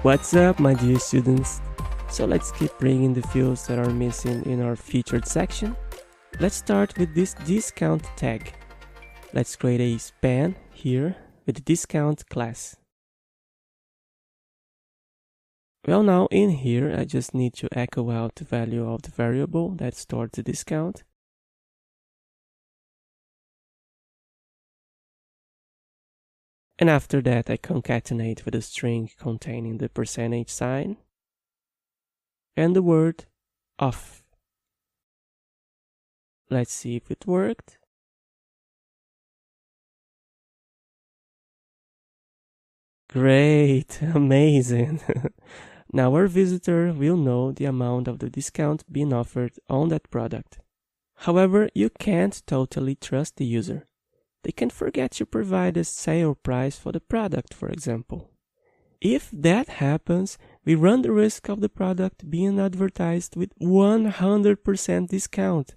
What's up, my dear students? So let's keep bringing the fields that are missing in our featured section. Let's start with this discount tag. Let's create a span here with the discount class. Well, now in here, I just need to echo out the value of the variable that stores the discount. And after that, I concatenate with a string containing the percentage sign and the word off. Let's see if it worked. Great, amazing. Now our visitor will know the amount of the discount being offered on that product. However, you can't totally trust the user. They can forget to provide a sale price for the product, for example. If that happens, we run the risk of the product being advertised with 100% discount.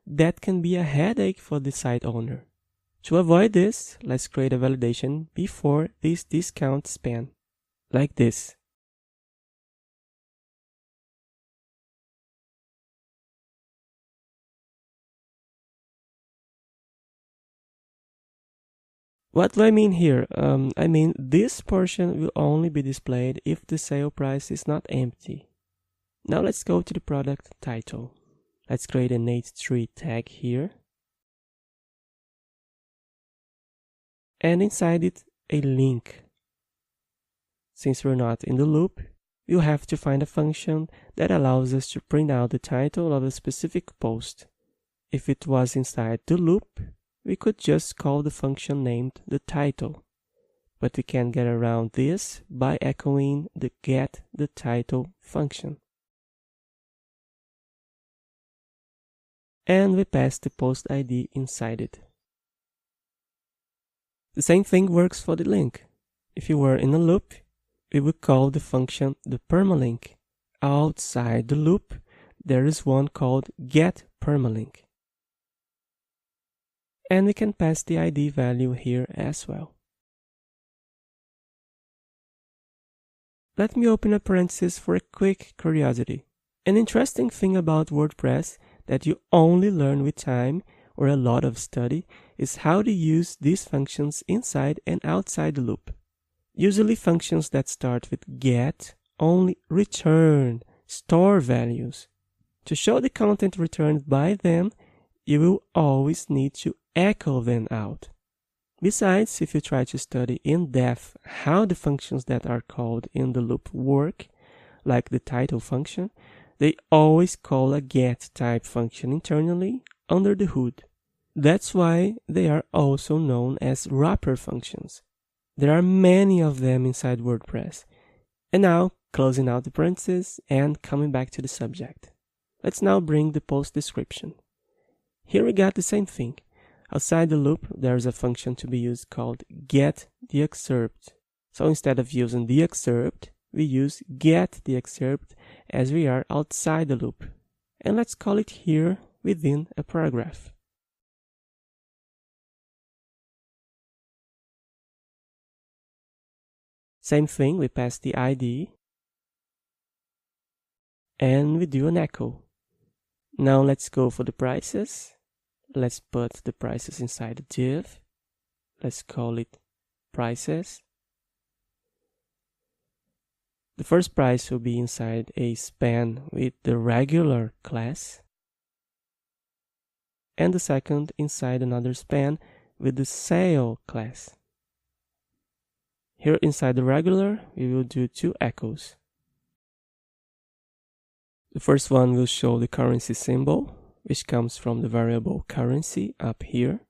That can be a headache for the site owner. To avoid this, let's create a validation before this discount span, like this. What do I mean here? I mean this portion will only be displayed if the sale price is not empty. Now let's go to the product title. Let's create an H3 tag here. And inside it, a link. Since we're not in the loop, we'll have to find a function that allows us to print out the title of a specific post. If it was inside the loop, we could just call the function named the title. But we can get around this by echoing the getTheTitle function. And we pass the post ID inside it. The same thing works for the link. If you were in a loop, we would call the function the permalink. Outside the loop, there is one called getPermalink. And we can pass the ID value here as well. Let me open a parenthesis for a quick curiosity. An interesting thing about WordPress that you only learn with time or a lot of study is how to use these functions inside and outside the loop. Usually functions that start with get only return, store values. To show the content returned by them, you will always need to echo them out. Besides, if you try to study in depth how the functions that are called in the loop work, like the title function, they always call a get type function internally under the hood. That's why they are also known as wrapper functions. There are many of them inside WordPress. And now, closing out the parentheses and coming back to the subject. Let's now bring the post description. Here we got the same thing. Outside the loop, there is a function to be used called getTheExcerpt. So instead of using the excerpt, we use getTheExcerpt as we are outside the loop. And let's call it here within a paragraph. Same thing, we pass the ID and we do an echo. Now let's go for the prices. Let's put the prices inside the div. Let's call it prices. The first price will be inside a span with the regular class. And the second inside another span with the sale class. Here inside the regular, we will do two echoes. The first one will show the currency symbol, which comes from the variable currency up here.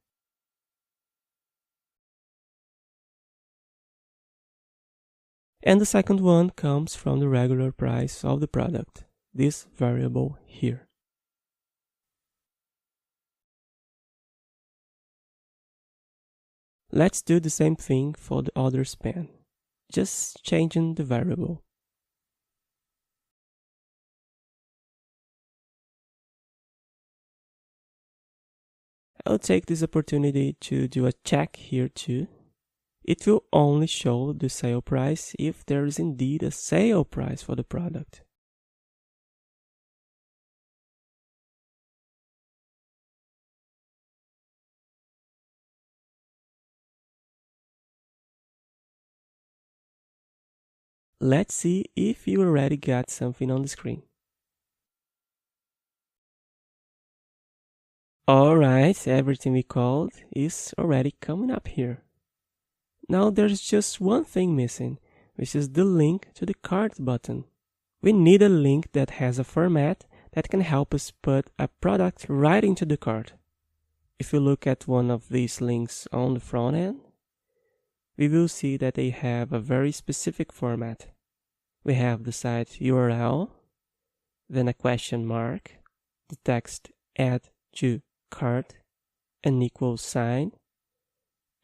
And the second one comes from the regular price of the product, this variable here. Let's do the same thing for the other span, just changing the variable. I'll take this opportunity to do a check here too. It will only show the sale price if there is indeed a sale price for the product. Let's see if you already got something on the screen. Alright, everything we called is already coming up here. Now there's just one thing missing, which is the link to the cart button. We need a link that has a format that can help us put a product right into the cart. If you look at one of these links on the front end, we will see that they have a very specific format. We have the site URL, then a question mark, the text add to cart, an equal sign,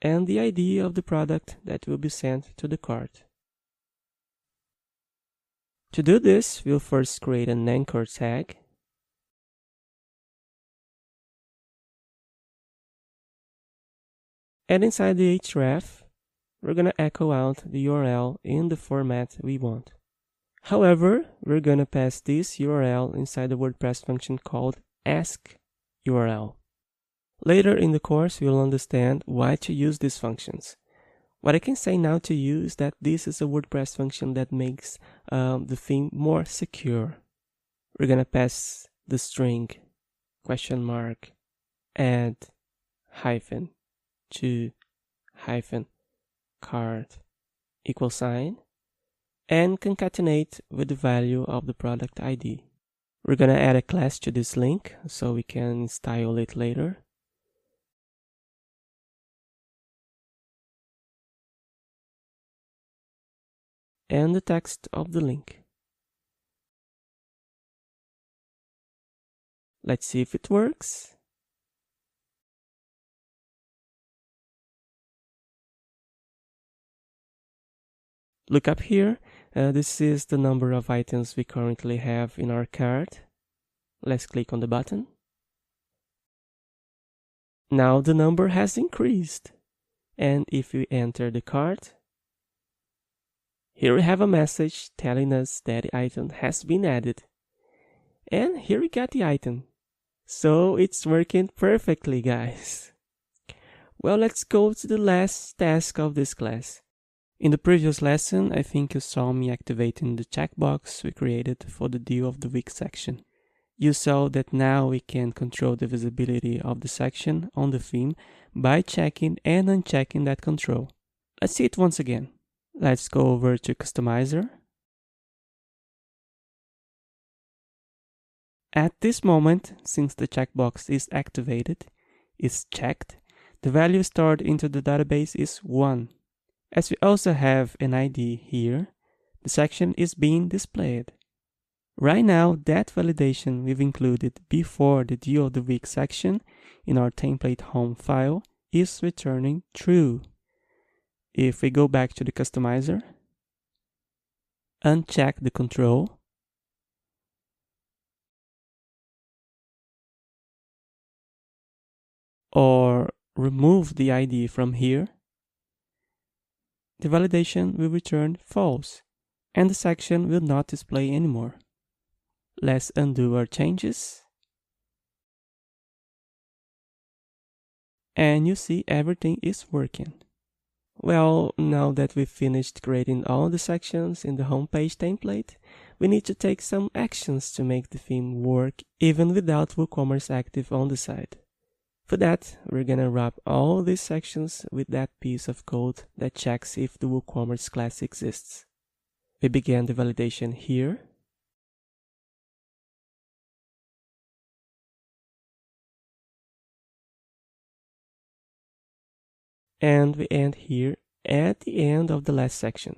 and the ID of the product that will be sent to the cart. To do this, we'll first create an anchor tag. And inside the href, we're going to echo out the URL in the format we want. However, we're going to pass this URL inside the WordPress function called askURL. Later in the course, you'll understand why to use these functions. What I can say now to you is that this is a WordPress function that makes the theme more secure. We're going to pass the string question mark add hyphen to hyphen cart equal sign and concatenate with the value of the product ID. We're going to add a class to this link so we can style it later. And the text of the link. Let's see if it works. Look up here. This is the number of items we currently have in our cart. Let's click on the button. Now the number has increased. And if we enter the cart, here we have a message telling us that the item has been added. And here we got the item. So it's working perfectly, guys. Well, let's go to the last task of this class. In the previous lesson, I think you saw me activating the checkbox we created for the Deal of the Week section. You saw that now we can control the visibility of the section on the theme by checking and unchecking that control. Let's see it once again. Let's go over to Customizer. At this moment, since the checkbox is activated, is checked, the value stored into the database is 1. As we also have an ID here, the section is being displayed. Right now, that validation we've included before the Deal of the Week section in our template home file is returning true. If we go back to the customizer, uncheck the control, or remove the ID from here, the validation will return false, and the section will not display anymore. Let's undo our changes. And you see everything is working. Well, now that we've finished creating all the sections in the homepage template, we need to take some actions to make the theme work even without WooCommerce active on the site. For that, we're gonna wrap all these sections with that piece of code that checks if the WooCommerce class exists. We began the validation here. And we end here at the end of the last section.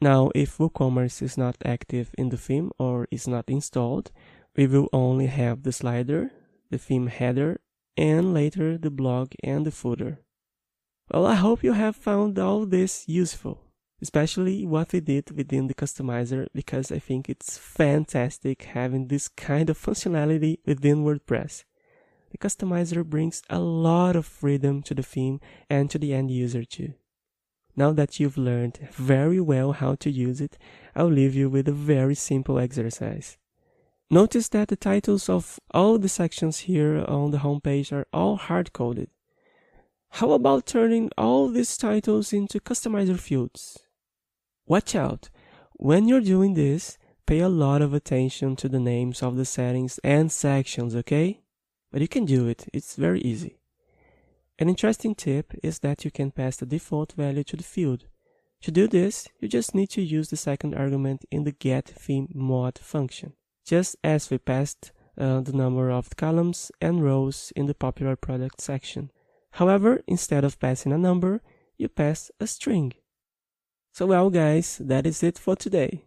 Now, if WooCommerce is not active in the theme or is not installed, we will only have the slider, the theme header, and later the blog and the footer. Well, I hope you have found all this useful. especially what we did within the customizer, because I think it's fantastic having this kind of functionality within WordPress. The customizer brings a lot of freedom to the theme and to the end user too. Now that you've learned very well how to use it, I'll leave you with a very simple exercise. Notice that the titles of all the sections here on the homepage are all hard-coded. How about turning all these titles into customizer fields? Watch out! When you're doing this, pay a lot of attention to the names of the settings and sections, okay? But you can do it, it's very easy. An interesting tip is that you can pass the default value to the field. To do this, you just need to use the second argument in the getThemeMod function, just as we passed the number of columns and rows in the popular product section. However, instead of passing a number, you pass a string. So well guys, that is it for today.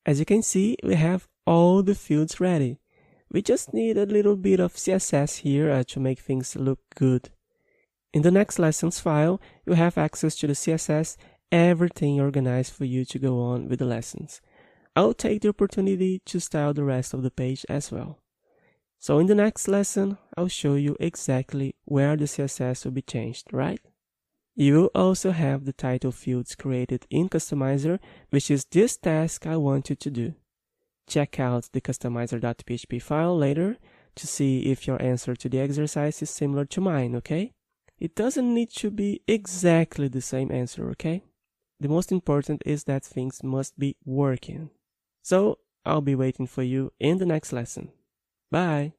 As you can see, we have all the fields ready. We just need a little bit of CSS here to make things look good. In the next lessons file, you have access to the CSS, everything organized for you to go on with the lessons. I'll take the opportunity to style the rest of the page as well. So in the next lesson, I'll show you exactly where the CSS will be changed, right? You will also have the title fields created in Customizer, which is this task I want you to do. Check out the customizer.php file later to see if your answer to the exercise is similar to mine, okay? It doesn't need to be exactly the same answer, okay? The most important is that things must be working. So, I'll be waiting for you in the next lesson. Bye!